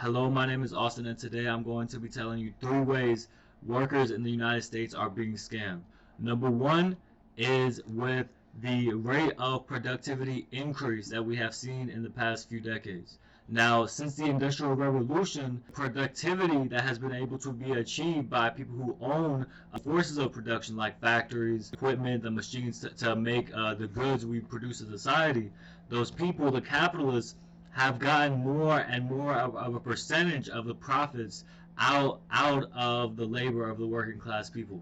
Hello, my name is Austin, and today I'm going to be telling you 3 ways workers in the United States are being scammed. Number 1 is with the rate of productivity increase that we have seen in the past few decades. Now, since the Industrial Revolution, productivity that has been able to be achieved by people who own forces of production like factories, equipment, the machines to make the goods we produce as a society, those people, the capitalists, have gotten more and more of a percentage of the profits out of the labor of the working class people.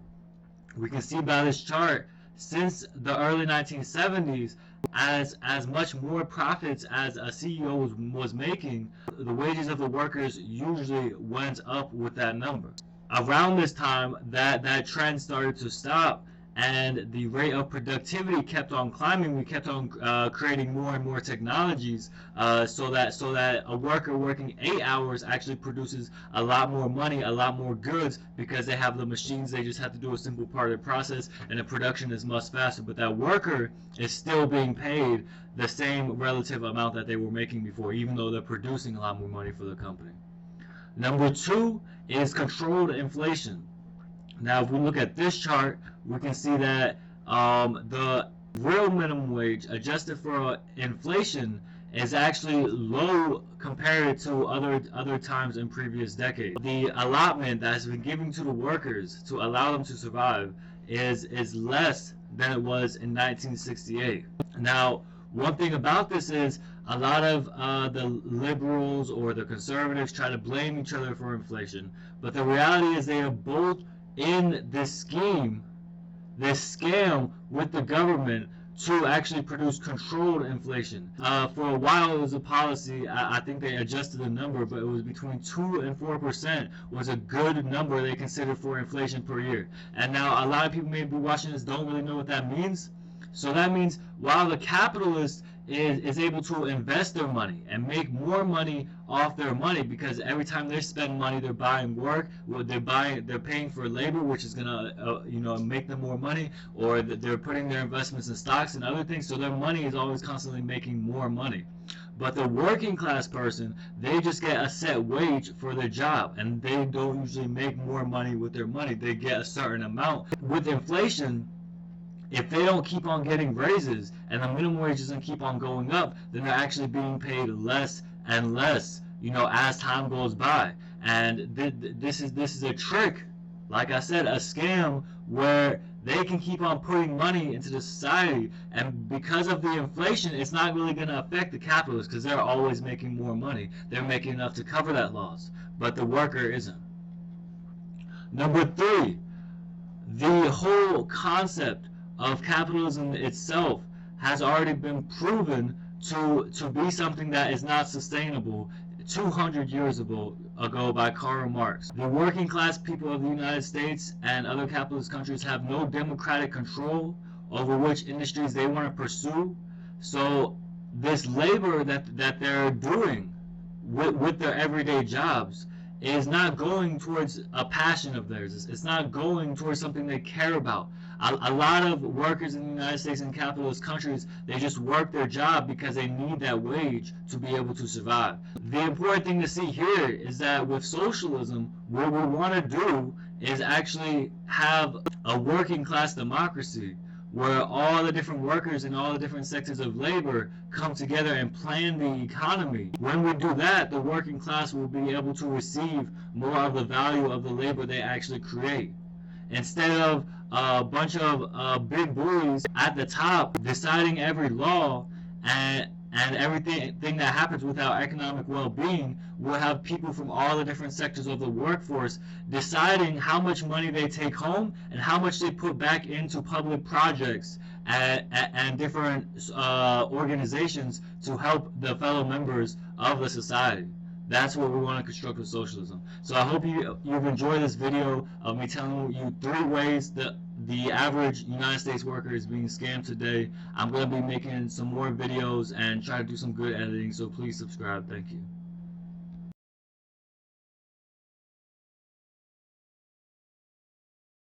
We can see by this chart, since the early 1970s, as much more profits as a CEO was making, the wages of the workers usually went up with that number. Around this time, that trend started to stop, and the rate of productivity kept on climbing. We kept on creating more and more technologies so that a worker working 8 hours actually produces a lot more money, a lot more goods, because they have the machines. They just have to do a simple part of the process, and the production is much faster. But that worker is still being paid the same relative amount that they were making before, even though they're producing a lot more money for the company. Number 2 is controlled inflation. Now, if we look at this chart, we can see that the real minimum wage, adjusted for inflation, is actually low compared to other times in previous decades. The allotment that has been given to the workers to allow them to survive is less than it was in 1968. Now, one thing about this is a lot of the liberals or the conservatives try to blame each other for inflation, but the reality is they are both in this scam with the government to actually produce controlled inflation. For a while, it was a policy. I think they adjusted the number, but it was between 2 and 4% was a good number they considered for inflation per year. And now a lot of people may be watching this don't really know what that means. So that means while the capitalist is able to invest their money and make more money off their money, because every time they spend money, they're buying work, they're paying for labor, which is gonna make them more money, or they're putting their investments in stocks and other things, so their money is always constantly making more money. But the working class person, they just get a set wage for their job, and they don't usually make more money with their money. They get a certain amount. With inflation, if they don't keep on getting raises and the minimum wage doesn't keep on going up, then they're actually being paid less and less, as time goes by. And this is a trick, like I said, a scam where they can keep on putting money into the society, and because of the inflation, it's not really going to affect the capitalists because they're always making more money. They're making enough to cover that loss, but the worker isn't. Number 3, the whole concept of capitalism itself has already been proven to be something that is not sustainable 200 years ago by Karl Marx. The working class people of the United States and other capitalist countries have no democratic control over which industries they want to pursue. So this labor that they're doing with their everyday jobs is not going towards a passion of theirs. It's not going towards something they care about. A lot of workers in the United States and capitalist countries, they just work their job because they need that wage to be able to survive. The important thing to see here is that with socialism, what we want to do is actually have a working class democracy where all the different workers in all the different sectors of labor come together and plan the economy. When we do that, the working class will be able to receive more of the value of the labor they actually create. Instead of a bunch of big bullies at the top deciding every law and everything that happens with our economic well-being, we'll have people from all the different sectors of the workforce deciding how much money they take home and how much they put back into public projects and different organizations to help the fellow members of the society. That's what we want to construct with socialism. So I hope you've enjoyed this video of me telling you 3 ways that the average United States worker is being scammed today. I'm going to be making some more videos and try to do some good editing, so please subscribe. Thank you.